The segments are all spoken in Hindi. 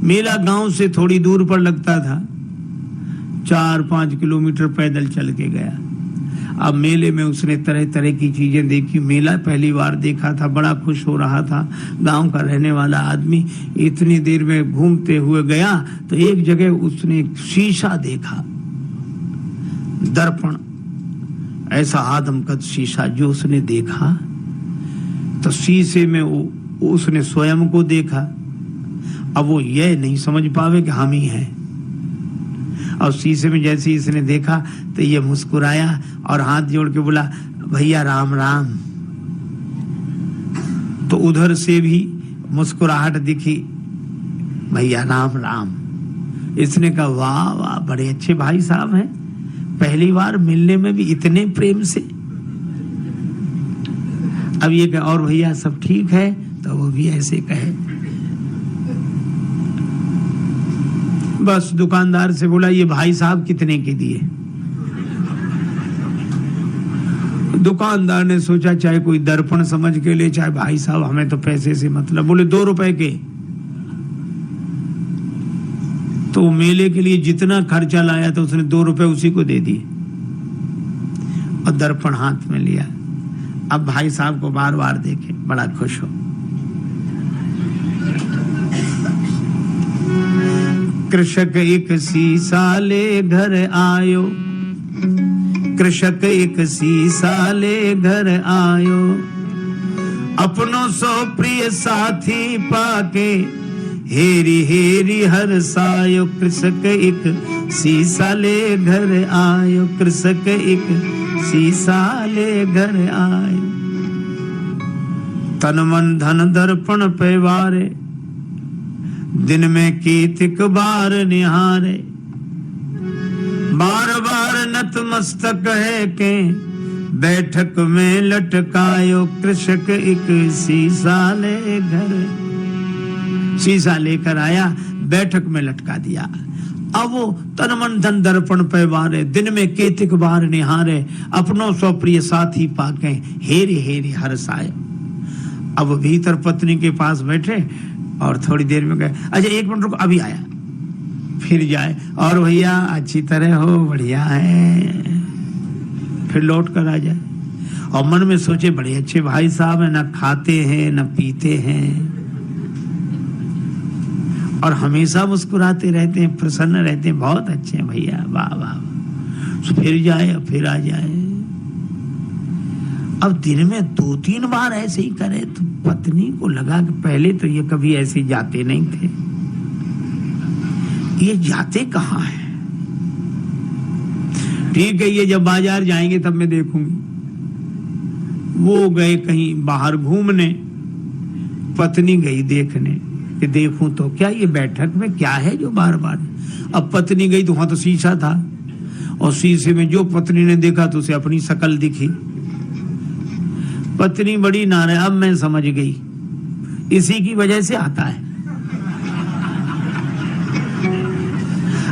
मेला गांव से थोड़ी दूर पर लगता था, 4-5 किलोमीटर पैदल चल के गया। अब मेले में उसने तरह तरह की चीजें देखी। मेला पहली बार देखा था, बड़ा खुश हो रहा था। गांव का रहने वाला आदमी इतनी देर में घूमते हुए गया तो एक जगह उसने एक शीशा देखा, दर्पण, ऐसा आदमकद शीशा जो उसने देखा तो शीशे में उसने स्वयं को देखा। अब वो यह नहीं समझ पावे कि हम ही हैं। और शीशे में जैसे ही इसने देखा तो ये मुस्कुराया और हाथ जोड़ के बोला, भैया राम राम। तो उधर से भी मुस्कुराहट दिखी, भैया राम राम। इसने कहा, वाह वाह, बड़े अच्छे भाई साहब हैं, पहली बार मिलने में भी इतने प्रेम से। अब ये कहे, और भैया सब ठीक है? तो वो भी ऐसे कहे। बस दुकानदार से बोला, ये भाई साहब कितने के दिए? दुकानदार ने सोचा चाहे कोई दर्पण समझ के ले, चाहे भाई साहब, हमें तो पैसे से मतलब। बोले 2 रुपए के। तो मेले के लिए जितना खर्चा लाया था उसने 2 रुपए उसी को दे दिए और दर्पण हाथ में लिया। अब भाई साहब को बार बार देखे, बड़ा खुश हो। कृषक एक सीसा ले घर आयो, कृषक एक सीसा ले घर आयो, अपनों सो प्रिय साथी पाके हेरी हेरी हर सायो। कृषक एक सीसा ले घर आयो, कृषक एक सीसा ले घर आयो। तन मन धन दर्पण पे वारे, दिन में कीतिक बार निहारे। बार बार नतमस्तक है के बैठक में लटकायो। कृषक एक शीशा ले घर, शीशा लेकर आया, बैठक में लटका दिया। अब वो तन मन धन दर्पण पे वारे, दिन में केतिक बार निहारे, अपनों सो प्रिय साथी पाके हेरी हेरी हर्षाए। अब भीतर पत्नी के पास बैठे और थोड़ी देर में गए, अच्छा 1 मिनट रुको, अभी आया। फिर जाए, और भैया अच्छी तरह हो, बढ़िया है। फिर लौट कर आ जाए और मन में सोचे, बड़े अच्छे भाई साहब है, ना खाते हैं न पीते हैं और हमेशा मुस्कुराते रहते हैं, प्रसन्न रहते हैं, बहुत अच्छे हैं भैया, वाह वाह। फिर जाए और फिर आ जाए। अब दिन में 2-3 बार ऐसे ही करे तो पत्नी को लगा कि पहले तो ये कभी ऐसे जाते नहीं थे, ये जाते कहाँ हैं? ठीक है, ये जब बाजार जाएंगे तब मैं देखूंगी। वो गए कहीं बाहर घूमने, पत्नी गई देखने कि देखूं तो क्या ये बैठक में क्या है जो बार बार। अब पत्नी गई तो वहां तो शीशा था और शीशे में जो पत्नी ने देखा तो उसे अपनी शकल दिखी। पत्नी बड़ी नाराज, अब मैं समझ गई, इसी की वजह से आता है।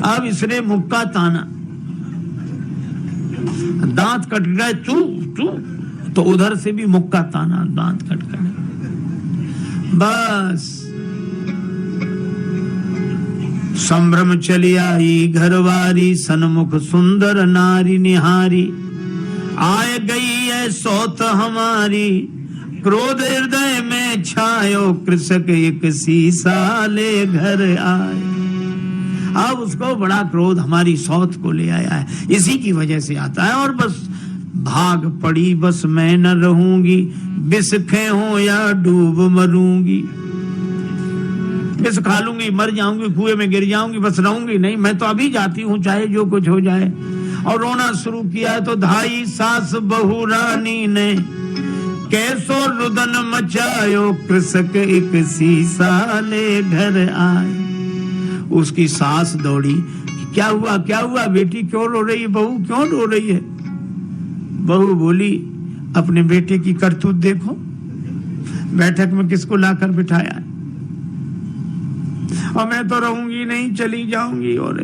अब इसने मुक्का ताना, दांत कट गए, चू चू, तो उधर से भी मुक्का ताना, दांत कट गए। बस संभ्रम चली आई घरवारी, सन्मुख सुंदर नारी निहारी। आए गई है सौत हमारी, क्रोध हृदय में छायो। कृषक एक शीशा ले घर आए। अब उसको बड़ा क्रोध हमारी सौत को ले आया है, इसी की वजह से आता है। और बस भाग पड़ी, बस मैं न रहूंगी, विष हो या डूब मरूंगी। विष खा लूंगी, मर जाऊंगी, कुएं में गिर जाऊंगी, बस रहूंगी नहीं, मैं तो अभी जाती हूँ, चाहे जो कुछ हो जाए। और रोना शुरू किया तो धाई सास बहू रानी ने कैसो रुदन मचायो। कृषक एक शीशा ले घर आए। उसकी सास दौड़ी, क्या हुआ क्या हुआ बेटी, क्यों रो रही है, बहू क्यों रो रही है? बहू बोली, अपने बेटे की करतूत देखो, बैठक में किसको लाकर बिठाया, और मैं तो रहूंगी नहीं, चली जाऊंगी। और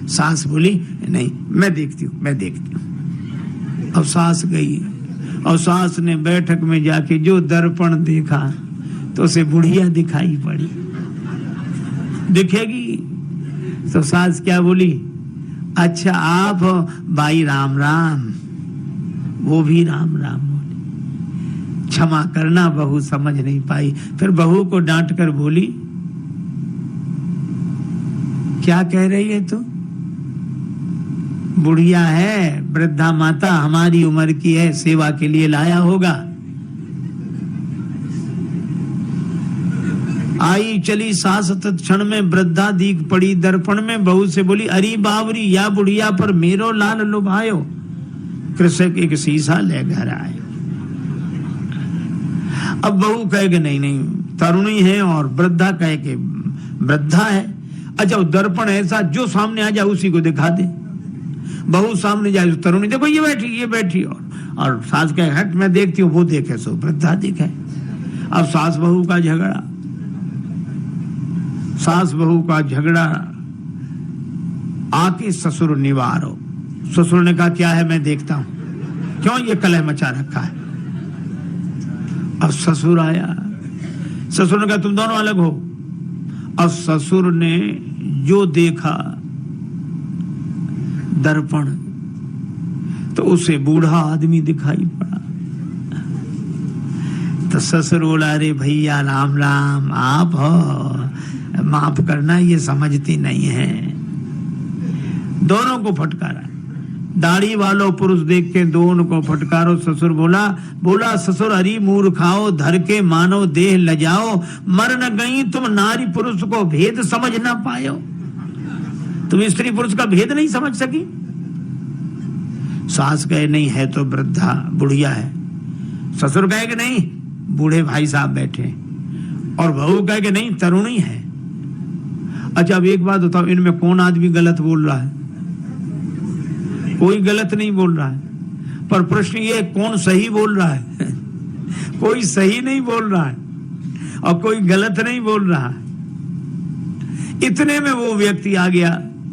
सास बोली, नहीं मैं देखती हूँ, मैं देखती हूँ। अब सास गई और सास ने बैठक में जाके जो दर्पण देखा तो उसे बुढ़िया दिखाई पड़ी। दिखेगी। तो सास क्या बोली, अच्छा आप भाई राम राम। वो भी राम राम बोली। क्षमा करना बहू समझ नहीं पाई। फिर बहू को डांट कर बोली, क्या कह रही है तू? बुढ़िया है, वृद्धा माता, हमारी उम्र की है, सेवा के लिए लाया होगा। आई चली सास तत्क्षण में वृद्धा दीख पड़ी दर्पण में। बहू से बोली, अरे बावरी या बुढ़िया पर मेरो लाल लुभायो। कृषक एक शीशा ले घर आए। अब बहू कहे कि नहीं नहीं तरुणी है, और वृद्धा कहे कि वृद्धा है। अच्छा दर्पण ऐसा जो सामने आ जाए उसी को दिखा दे। बहू सामने जाए, तरुणी देखो ये बैठी और सास कहे हट मैं देखती हूँ, वो देखे सो वृद्धा दिखे। अब सास बहू का झगड़ा आके ससुर निवारो। ससुर ने कहा क्या है मैं देखता हूं, क्यों ये कलह मचा रखा है। अब ससुर आया, ससुर ने कहा तुम दोनों अलग हो। अब ससुर ने जो देखा दर्पण, तो उसे बूढ़ा आदमी दिखाई पड़ा। तो ससुर बोला, अरे भैया राम राम, आप हो, माफ करना, ये समझती नहीं है। दोनों को फटकारा। दाढ़ी वालों पुरुष देख के दोनों को फटकारो। ससुर बोला ससुर, हरी मूर्खाओ, धर के मानो देह लजाओ, मर न गई तुम नारी पुरुष को भेद समझ ना पायो। तुम स्त्री पुरुष का भेद नहीं समझ सकी। सास कहे नहीं है तो वृद्धा बुढ़िया है। ससुर कहे कि नहीं बूढ़े भाई साहब बैठे, और बहू कहे कि नहीं तरुणी है। अच्छा अब एक बात बताओ, इनमें कौन आदमी गलत बोल रहा है? कोई गलत नहीं बोल रहा है, पर प्रश्न ये कौन सही बोल रहा है? कोई सही नहीं बोल रहा है और कोई गलत नहीं बोल रहा है। इतने में वो व्यक्ति आ गया,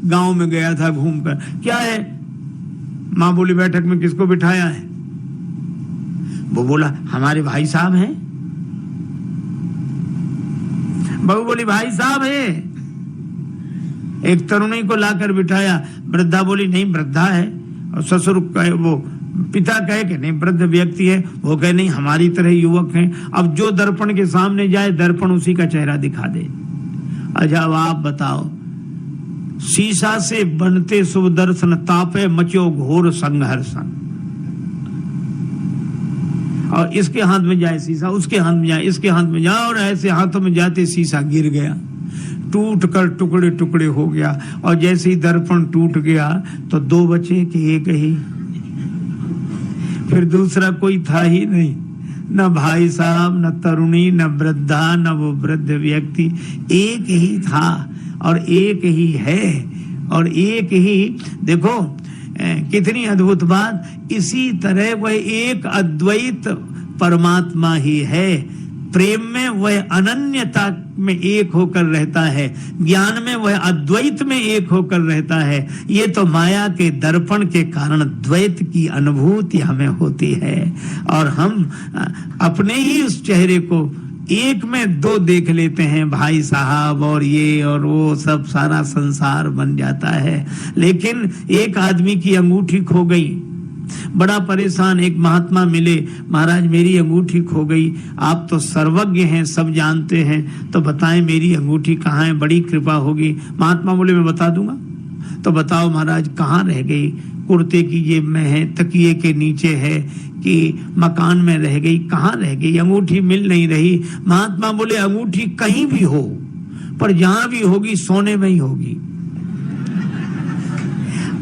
गांव में गया था घूमकर। क्या है? मां बोली बैठक में किसको बिठाया है? वो बोला हमारे भाई साहब हैं। बहू बोली भाई साहब है। एक तरुणी को लाकर बिठाया। वृद्धा बोली नहीं वृद्धा है। और ससुर कहे, वो पिता कहे कि नहीं वृद्ध व्यक्ति है। वो कहे नहीं हमारी तरह युवक हैं। अब जो दर्पण के सामने जाए दर्पण उसी का चेहरा दिखा दे। अच्छा अब आप बताओ, शीशा से बनते शुभ दर्शन, तापे मचो घोर संघर्षण। और इसके हाथ में जाए शीशा, उसके हाथ में जाए, इसके हाथ में जाए, और ऐसे हाथों में जाते शीशा गिर गया, टूट कर टुकड़े टुकड़े हो गया। और जैसे ही दर्पण टूट गया तो दो बचे कि एक ही। फिर दूसरा कोई था ही नहीं, न भाई साहब, न तरुणी, न वृद्धा, न वो वृद्ध व्यक्ति। एक ही था और एक ही है और एक ही। देखो कितनी अद्भुत बात। इसी तरह वह एक अद्वैत परमात्मा ही है। प्रेम में वह अनन्यता में एक होकर रहता है, ज्ञान में वह अद्वैत में एक होकर रहता है। ये तो माया के दर्पण के कारण द्वैत की अनुभूति हमें होती है, और हम अपने ही उस चेहरे को एक में दो देख लेते हैं, भाई साहब और ये और वो, सब सारा संसार बन जाता है। लेकिन एक आदमी की अंगूठी खो गई, बड़ा परेशान। एक महात्मा मिले, महाराज मेरी अंगूठी खो गई, आप तो सर्वज्ञ हैं, सब जानते हैं, तो बताएं मेरी अंगूठी कहाँ है, बड़ी कृपा होगी। महात्मा बोले मैं बता दूंगा। तो बताओ महाराज कहाँ रह गई? कुर्ते की जेब में है, तकिए के नीचे है, कि मकान में रह गई, कहाँ रह गई? अंगूठी मिल नहीं रही। महात्मा बोले अंगूठी कहीं भी हो, पर जहां भी होगी सोने में ही होगी।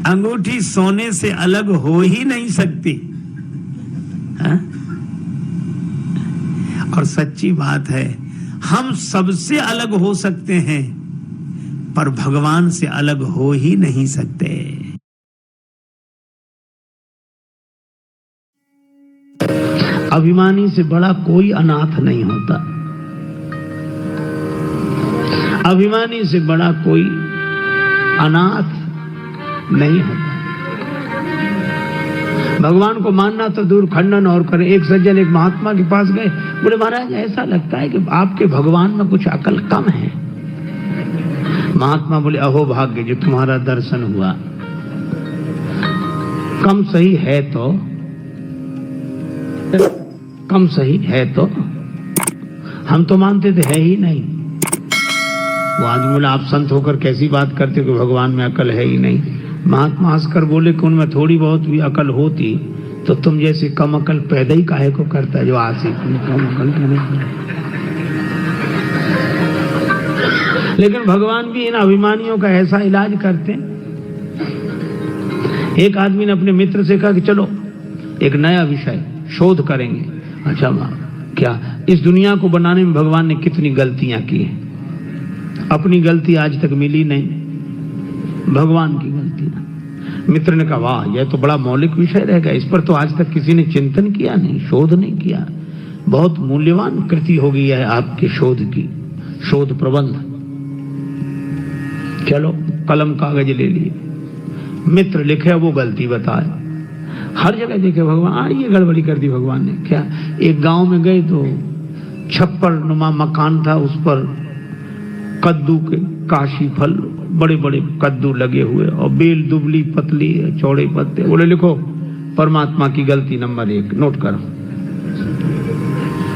अंगूठी सोने से अलग हो ही नहीं सकती। हा? और सच्ची बात है, हम सबसे अलग हो सकते हैं पर भगवान से अलग हो ही नहीं सकते। अभिमानी से बड़ा कोई अनाथ नहीं होता, अभिमानी से बड़ा कोई अनाथ नहीं होता। भगवान को मानना तो दूर, खंडन और करे। एक सज्जन एक महात्मा के पास गए, बोले महाराज ऐसा लगता है कि आपके भगवान में कुछ अकल कम है। महात्मा बोले अहो भाग्य जो तुम्हारा दर्शन हुआ, कम सही है तो, कम सही है तो, हम तो मानते थे है ही नहीं। वो आदमी बोला आप संत होकर कैसी बात करते हो कि भगवान में अकल है ही नहीं। महात्मा हंसकर बोले कि उनमें थोड़ी बहुत भी अकल होती तो तुम जैसे कम अकल पैदा ही काहे को करता है जो आशिक कम अकल करे। लेकिन भगवान भी इन अभिमानियों का ऐसा इलाज करते। एक आदमी ने अपने मित्र से कहा कि चलो एक नया विषय शोध करेंगे। अच्छा क्या, इस दुनिया को बनाने में भगवान ने कितनी गलतियां की हैं, अपनी गलती आज तक मिली नहीं, भगवान की गलतियां। मित्र ने कहा वाह यह तो बड़ा मौलिक विषय रहेगा, इस पर तो आज तक किसी ने चिंतन किया नहीं, शोध नहीं किया, बहुत मूल्यवान कृति होगी है आपके शोध की, शोध प्रबंध। चलो कलम कागज ले लिए, मित्र लिखे वो गलती बताए, हर जगह देखे भगवान ये गड़बड़ी कर दी भगवान ने। क्या, एक गांव में गए तो छप्पर नुमा मकान था, उस पर कद्दू के काशी फल बड़े बड़े कद्दू लगे हुए और बेल दुबली पतली चौड़े पत्ते। बोले लिखो परमात्मा की गलती नंबर 1, नोट करो।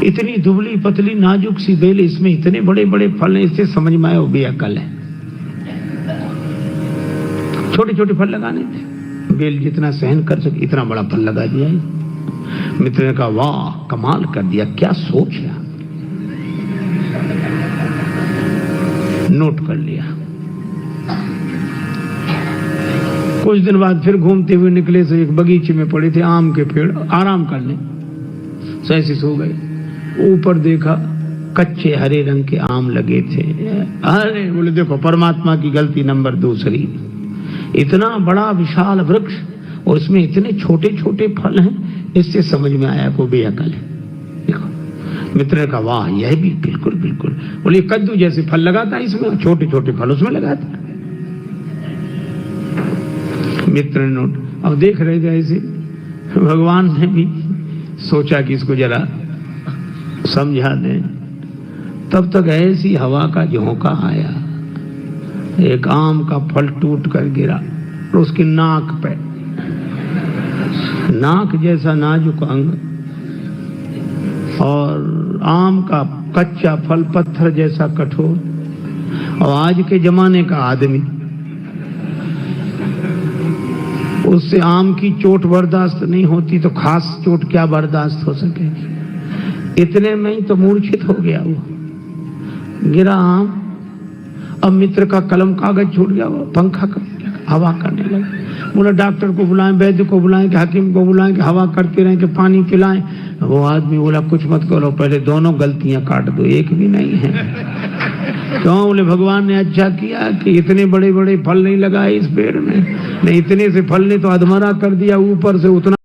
इतनी दुबली पतली नाजुक सी बेल, इसमें इतने बड़े बड़े फल हैं, इससे समझ में आया वो बेअकल है। छोटे छोटे फल लगाने थे, बेल जितना सहन कर सके इतना बड़ा फल लगा दिया। मित्र ने कहा वाह कमाल कर दिया, क्या सोच है। नोट कर लिया। कुछ दिन बाद फिर घूमते हुए निकले से एक बगीचे में पड़े थे आम के पेड़, आराम करने, ऐसे सो गए। ऊपर देखा कच्चे हरे रंग के आम लगे थे। अरे बोले देखो परमात्मा की गलती नंबर 2, इतना बड़ा विशाल वृक्ष और इसमें इतने छोटे छोटे फल हैं, इससे समझ में आया को बेअकल है। देखो मित्र ने कहा वाह यह भी बिल्कुल बिल्कुल। बोले कद्दू जैसे फल लगाता है इसमें, छोटे छोटे फल उसमें लगाता है। मित्र ने नोट, अब देख रहे थे ऐसे, भगवान ने भी सोचा कि इसको जरा समझा दें। तब तक ऐसी हवा का झोंका आया, एक आम का फल टूट कर गिरा और उसकी नाक पे, नाक जैसा नाजुक अंग और आम का कच्चा फल पत्थर जैसा कठोर। और आज के जमाने का आदमी, उससे आम की चोट बर्दाश्त नहीं होती तो खास चोट क्या बर्दाश्त हो सके। इतने में ही तो मूर्छित हो गया वो, गिरा आम। अब मित्र का कलम कागज छूट गया, वो पंखा हवा करने लगा। बोला डॉक्टर को बुलाएं, वैद्य को बुलाएं, कि हकीम को बुलाएं, कि हवा करते रहें, कि पानी पिलाएं। वो आदमी बोला कुछ मत करो, पहले दोनों गलतियां काट दो, एक भी नहीं है। क्यों? बोले भगवान ने अच्छा किया कि इतने बड़े बड़े फल नहीं लगाए इस पेड़ में, नहीं इतने से फल ने तो अधमरा कर दिया, ऊपर से उतना